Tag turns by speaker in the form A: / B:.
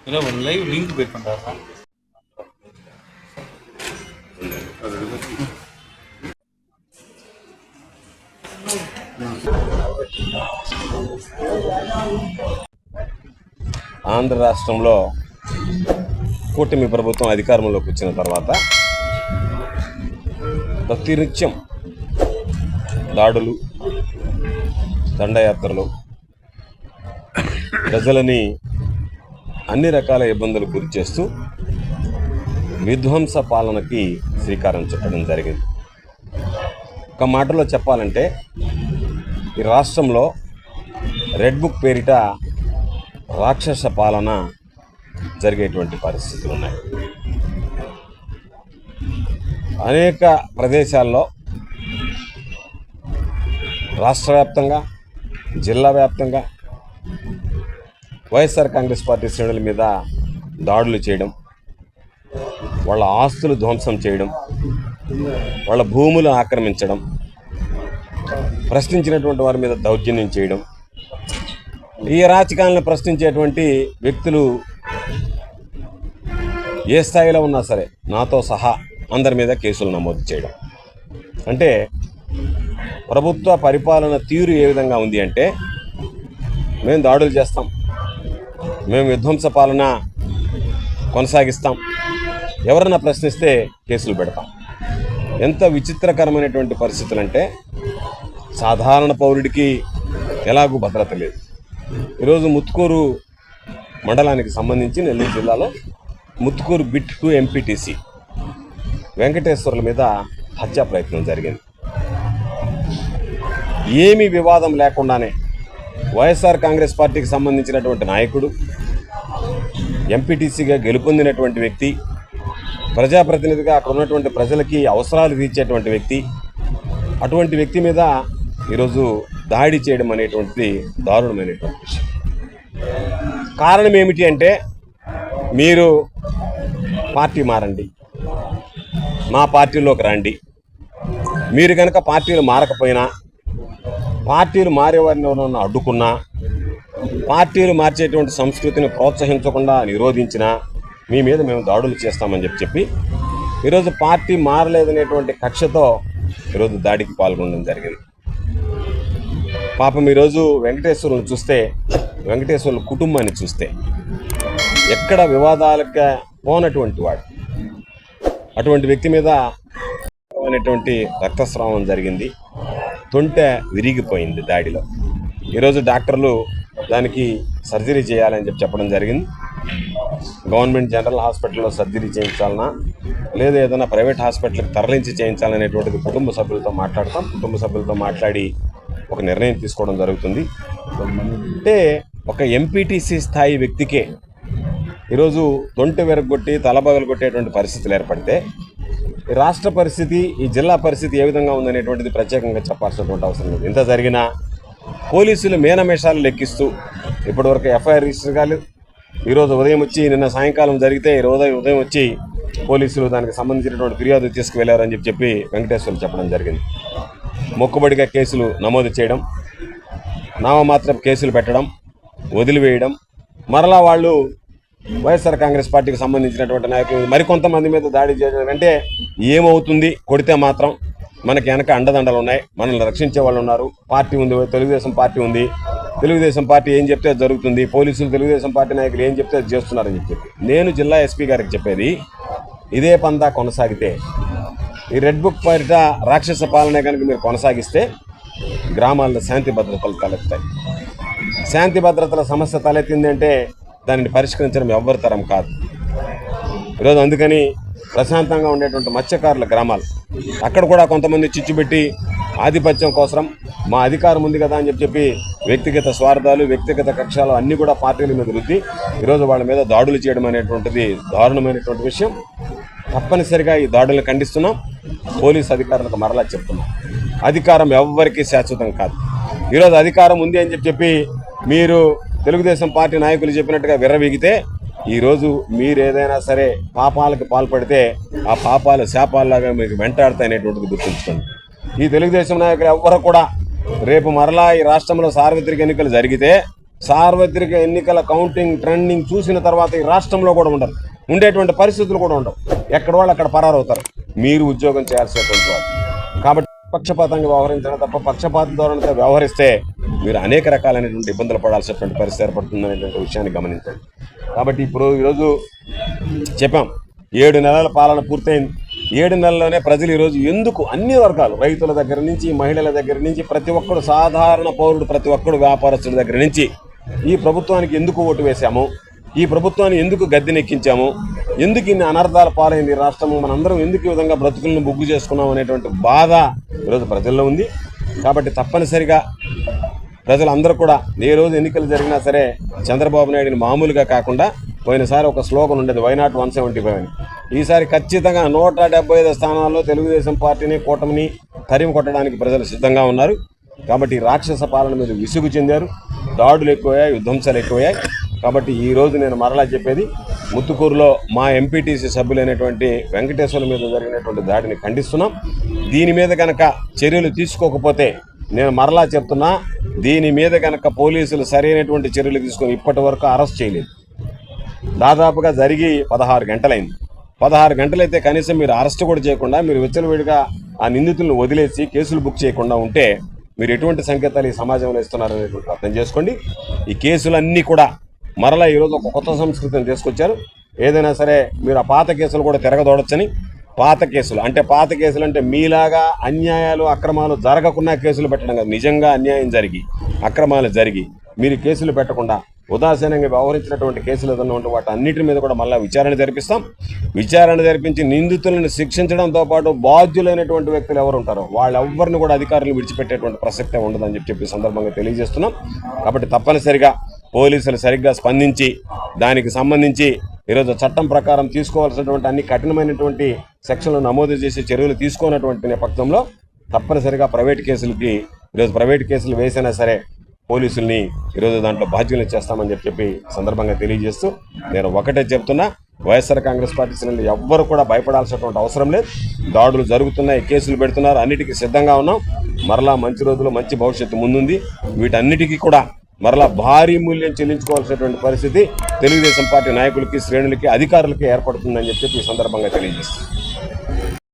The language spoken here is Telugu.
A: ఇలా లైవ్ లింక్ పెట్టుకుంటారా?
B: ఆంధ్ర రాష్ట్రంలో కూటమి ప్రభుత్వం అధికారంలోకి వచ్చిన తర్వాత ప్రతినిత్యం దాడులు, దండయాత్రలు, ప్రజలని అన్ని రకాల ఇబ్బందులు గురి చేస్తూ విధ్వంస పాలనకి శ్రీకారం చుట్టడం జరిగింది. ఒక మాటలో చెప్పాలంటే ఈ రాష్ట్రంలో రెడ్ బుక్ పేరిట రాక్షస పాలన జరిగేటువంటి పరిస్థితులు ఉన్నాయి. అనేక ప్రదేశాల్లో రాష్ట్ర వ్యాప్తంగా, జిల్లా వ్యాప్తంగా వైఎస్ఆర్ కాంగ్రెస్ పార్టీ శ్రేణుల మీద దాడులు చేయడం, వాళ్ళ ఆస్తులు ధ్వంసం చేయడం, వాళ్ళ భూములు ఆక్రమించడం, ప్రశ్నించినటువంటి వారి మీద దౌర్జన్యం చేయడం, ఈ అరాచకాలను ప్రశ్నించేటువంటి వ్యక్తులు ఏ స్థాయిలో ఉన్నా సరే నాతో సహా అందరి మీద కేసులు నమోదు చేయడం. అంటే ప్రభుత్వ పరిపాలన తీరు ఏ విధంగా ఉంది అంటే, మేము దాడులు చేస్తాం, మేము విధ్వంస పాలన కొనసాగిస్తాం, ఎవరన్నా ప్రశ్నిస్తే కేసులు పెడతాం. ఎంత విచిత్రకరమైనటువంటి పరిస్థితులు అంటే, సాధారణ పౌరుడికి ఎలాగూ భద్రత లేదు. ఈరోజు ముత్తుకూరు మండలానికి సంబంధించి నెల్లూరు జిల్లాలో ముత్తుకూరు బిట్ 2 ఎంపీటీసీ వెంకటేశ్వర్ల మీద హత్యా ప్రయత్నం జరిగింది. ఏమీ వివాదం లేకుండానే వైఎస్ఆర్ కాంగ్రెస్ పార్టీకి సంబంధించినటువంటి నాయకుడు, ఎంపీటీసీగా గెలుపొందినటువంటి వ్యక్తి, ప్రజాప్రతినిధిగా అక్కడ ఉన్నటువంటి ప్రజలకి అవసరాలు తీర్చేటువంటి వ్యక్తి, అటువంటి వ్యక్తి మీద ఈరోజు దాడి చేయడం అనేటువంటిది దారుణమైనటువంటి విషయం. కారణం ఏమిటి అంటే, మీరు పార్టీ మారండి, మా పార్టీలోకి రండి, మీరు కనుక పార్టీలు మారకపోయినా, పార్టీలు మారేవారిని ఎవరన్నా అడ్డుకున్నా, పార్టీలు మార్చేటువంటి సంస్కృతిని ప్రోత్సహించకుండా నిరోధించినా మీ మీద మేము దాడులు చేస్తామని చెప్పి ఈరోజు పార్టీ మారలేదనేటువంటి కక్షతో ఈరోజు దాడికి పాల్గొనడం జరిగింది. పాపం ఈరోజు వెంకటేశ్వర్లను చూస్తే, వెంకటేశ్వర్ల కుటుంబాన్ని చూస్తే ఎక్కడ వివాదాలకు పోనటువంటి వాడు, అటువంటి వ్యక్తి మీద అనేటువంటి రక్తస్రావం జరిగింది, తొంటె విరిగిపోయింది దాడిలో. ఈరోజు డాక్టర్లు దానికి సర్జరీ చేయాలని చెప్పడం జరిగింది. గవర్నమెంట్ జనరల్ హాస్పిటల్లో సర్జరీ చేయించాలన్నా లేదా ఏదైనా ప్రైవేట్ హాస్పిటల్కి తరలించి చేయించాలనేటువంటిది కుటుంబ సభ్యులతో మాట్లాడతాం. కుటుంబ సభ్యులతో మాట్లాడి ఒక నిర్ణయం తీసుకోవడం జరుగుతుంది. అంటే ఒక ఎంపీటీసీ స్థాయి వ్యక్తికే ఈరోజు తొంటె విరగొట్టి తలబగలు కొట్టేటువంటి పరిస్థితులు ఏర్పడితే, ఈ రాష్ట్ర పరిస్థితి, ఈ జిల్లా పరిస్థితి ఏ విధంగా ఉందనేటువంటిది ప్రత్యేకంగా చెప్పాల్సినటువంటి అవసరం లేదు. ఇంత జరిగినా పోలీసులు మేనమేషాలు లెక్కిస్తూ ఇప్పటివరకు ఎఫ్ఐఆర్ రిజిస్టర్ కాలేదు. ఈరోజు ఉదయం వచ్చి, నిన్న సాయంకాలం జరిగితే ఈరోజు ఉదయం వచ్చి పోలీసులు దానికి సంబంధించినటువంటి ఫిర్యాదు తీసుకువెళ్లారని చెప్పి వెంకటేశ్వర్లు చెప్పడం జరిగింది. మొక్కుబడిగా కేసులు నమోదు చేయడం, నామమాత్రం కేసులు పెట్టడం, వదిలివేయడం, మరలా వాళ్ళు వైఎస్ఆర్ కాంగ్రెస్ పార్టీకి సంబంధించినటువంటి నాయకులు మరికొంతమంది మీద దాడి చేయడం. అంటే ఏమవుతుంది, కొడితే మాత్రం మనకి వెనక అండదండలు ఉన్నాయి, మనల్ని రక్షించే వాళ్ళు ఉన్నారు, పార్టీ ఉంది, తెలుగుదేశం పార్టీ ఉంది, తెలుగుదేశం పార్టీ ఏం చెప్తే జరుగుతుంది, పోలీసులు తెలుగుదేశం పార్టీ నాయకులు ఏం చెప్తే చేస్తున్నారని చెప్పి నేను జిల్లా ఎస్పీ గారికి చెప్పేది, ఇదే పందా కొనసాగితే, ఈ రెడ్ బుక్ పేరిట రాక్షస పాలనే కనుక మీరు కొనసాగిస్తే గ్రామాల్లో శాంతి భద్రతలు తలెత్తాయి. శాంతి భద్రతల సమస్య తలెత్తింది అంటే దానిని పరిష్కరించడం ఎవ్వరి తరం కాదు. ఈరోజు అందుకని ప్రశాంతంగా ఉండేటువంటి మత్స్యకారుల గ్రామాలు, అక్కడ కూడా కొంతమంది చిచ్చుపెట్టి ఆధిపత్యం కోసం మా అధికారం ఉంది కదా అని చెప్పి వ్యక్తిగత స్వార్థాలు, వ్యక్తిగత కక్షాలు అన్నీ కూడా పార్టీల మీద రుద్ది ఈరోజు వాళ్ళ మీద దాడులు చేయడం అనేటువంటిది దారుణమైనటువంటి విషయం. తప్పనిసరిగా ఈ దాడులను ఖండిస్తున్నాం. పోలీసు అధికారులకు మరలా చెప్తున్నాం, అధికారం ఎవ్వరికీ శాశ్వతం కాదు. ఈరోజు అధికారం ఉంది అని చెప్పి మీరు తెలుగుదేశం పార్టీ నాయకులు చెప్పినట్టుగా విర్రవీగితే, ఈరోజు మీరు ఏదైనా సరే పాపాలకు పాల్పడితే ఆ పాపాలు శాపాల్లాగా మీకు వెంటాడతాయనేటువంటిది గుర్తుంచుకోండి. ఈ తెలుగుదేశం నాయకులు ఎవ్వరు కూడా రేపు మరలా ఈ రాష్ట్రంలో సార్వత్రిక ఎన్నికలు జరిగితే సార్వత్రిక ఎన్నికల కౌంటింగ్ ట్రెండింగ్ చూసిన తర్వాత ఈ రాష్ట్రంలో కూడా ఉండరు, ఉండేటువంటి పరిస్థితులు కూడా ఉండవు. ఎక్కడ వాళ్ళు అక్కడ పరారవుతారు. మీరు ఉద్యోగం చేయాల్సినటువంటి వాళ్ళు కాబట్టి పక్షపాతంగా వ్యవహరించడం తప్ప పక్షపాత ధోరణితో వ్యవహరిస్తే మీరు అనేక రకాలైనటువంటి ఇబ్బందులు పడాల్సినటువంటి పరిస్థితి ఏర్పడుతుందనేటువంటి విషయాన్ని గమనించండి. కాబట్టి ఈరోజు చెప్పాం, 7 నెలల పాలన పూర్తయింది. 7 నెలల్లోనే ప్రజలు ఈరోజు ఎందుకు అన్ని వర్గాలు, రైతుల దగ్గర నుంచి మహిళల దగ్గర నుంచి ప్రతి ఒక్కరు, సాధారణ పౌరుడు ప్రతి ఒక్కరు, వ్యాపారస్తుల దగ్గర నుంచి ఈ ప్రభుత్వానికి ఎందుకు ఓటు వేశాము, ఈ ప్రభుత్వాన్ని ఎందుకు గద్దెనెక్కించాము, ఎందుకు ఇన్ని అనర్థాల పాలైంది రాష్ట్రము, మనందరం ఎందుకు ఈ విధంగా బ్రతుకులను బుగ్గు చేసుకున్నాం అనేటువంటి బాధ ఈరోజు ప్రజల్లో ఉంది. కాబట్టి తప్పనిసరిగా ప్రజలందరూ కూడా ఏ రోజు ఎన్నికలు జరిగినా సరే చంద్రబాబు నాయుడిని మామూలుగా కాకుండా, పోయినసారి ఒక స్లోగన్ ఉండేది వై నాట్ 175 అని, ఈసారి ఖచ్చితంగా 175 స్థానాల్లో తెలుగుదేశం పార్టీని, కూటమిని తరిమి కొట్టడానికి ప్రజలు సిద్ధంగా ఉన్నారు. కాబట్టి రాక్షస పాలన మీద విసుగు చెందారు, దాడులు ఎక్కువయ్యాయి, యుద్ధంసాలు ఎక్కువయ్యాయి. కాబట్టి ఈరోజు నేను మరలా చెప్పేది, ముత్తుకూరులో మా ఎంపీటీసీ సభ్యులైనటువంటి వెంకటేశ్వర్ల మీద జరిగినటువంటి దాడిని ఖండిస్తున్నాం. దీని మీద కనుక చర్యలు తీసుకోకపోతే, నేను మరలా చెప్తున్నా, దీని మీద కనుక పోలీసులు సరైనటువంటి చర్యలు తీసుకొని ఇప్పటి వరకు అరెస్ట్ చేయలేదు. దాదాపుగా జరిగి 16 గంటలైంది. 16 గంటలైతే కనీసం మీరు అరెస్ట్ కూడా చేయకుండా, మీరు విచ్చలవిడిగా ఆ నిందితులను వదిలేసి కేసులు బుక్ చేయకుండా ఉంటే మీరు ఎటువంటి సంకేతాలు ఈ సమాజంలో ఇస్తున్నారనేటువంటి అర్థం చేసుకోండి. ఈ కేసులన్నీ కూడా మరలా ఈరోజు ఒక కొత్త సంస్కృతిని తీసుకొచ్చారు. ఏదైనా సరే మీరు ఆ పాత కేసులు కూడా తిరగదోడొచ్చని, పాత కేసులు అంటే మీలాగా అన్యాయాలు, అక్రమాలు జరగకుండా కేసులు పెట్టడం కాదు, నిజంగా అన్యాయం జరిగి, అక్రమాలు జరిగి మీరు కేసులు పెట్టకుండా ఉదాసీనంగా వ్యవహరించినటువంటి కేసులు ఏదైనా ఉంటే వాటి అన్నిటి మీద కూడా మళ్ళీ విచారణ జరిపిస్తాం. విచారణ జరిపించి నిందితులను శిక్షించడంతో పాటు బాధ్యులైనటువంటి వ్యక్తులు ఎవరు ఉంటారో వాళ్ళెవ్వరిని కూడా అధికారులు విడిచిపెట్టేటువంటి ప్రసక్తే ఉండదని చెప్పి సందర్భంగా తెలియజేస్తున్నాం. కాబట్టి తప్పనిసరిగా పోలీసులు సరిగ్గా స్పందించి దానికి సంబంధించి ఈరోజు చట్టం ప్రకారం తీసుకోవాల్సినటువంటి అన్ని కఠినమైనటువంటి సెక్షన్లు నమోదు చేసి చర్యలు తీసుకున్నటువంటి నేపథ్యంలో తప్పనిసరిగా ప్రైవేట్ కేసులు వేసినా సరే పోలీసుల్ని ఈరోజు దాంట్లో బాధ్యులు చేస్తామని చెప్పి సందర్భంగా తెలియజేస్తూ నేను ఒకటే చెప్తున్నా, వైఎస్ఆర్ కాంగ్రెస్ పార్టీ శ్రేణులు ఎవ్వరు కూడా భయపడాల్సినటువంటి అవసరం లేదు. దాడులు జరుగుతున్నాయి, కేసులు పెడుతున్నారు, అన్నిటికీ సిద్ధంగా ఉన్నాం. మరలా మంచి రోజులు, మంచి భవిష్యత్తు ముందుంది. వీటన్నిటికీ కూడా మరలా భారీ మూల్యం చెల్లించుకోవాల్సినటువంటి పరిస్థితి తెలుగుదేశం పార్టీ నాయకులకి, శ్రేణులకి, అధికారులకి ఏర్పడుతుందని చెప్పి ఈ సందర్భంగా తెలియజేస్తాను.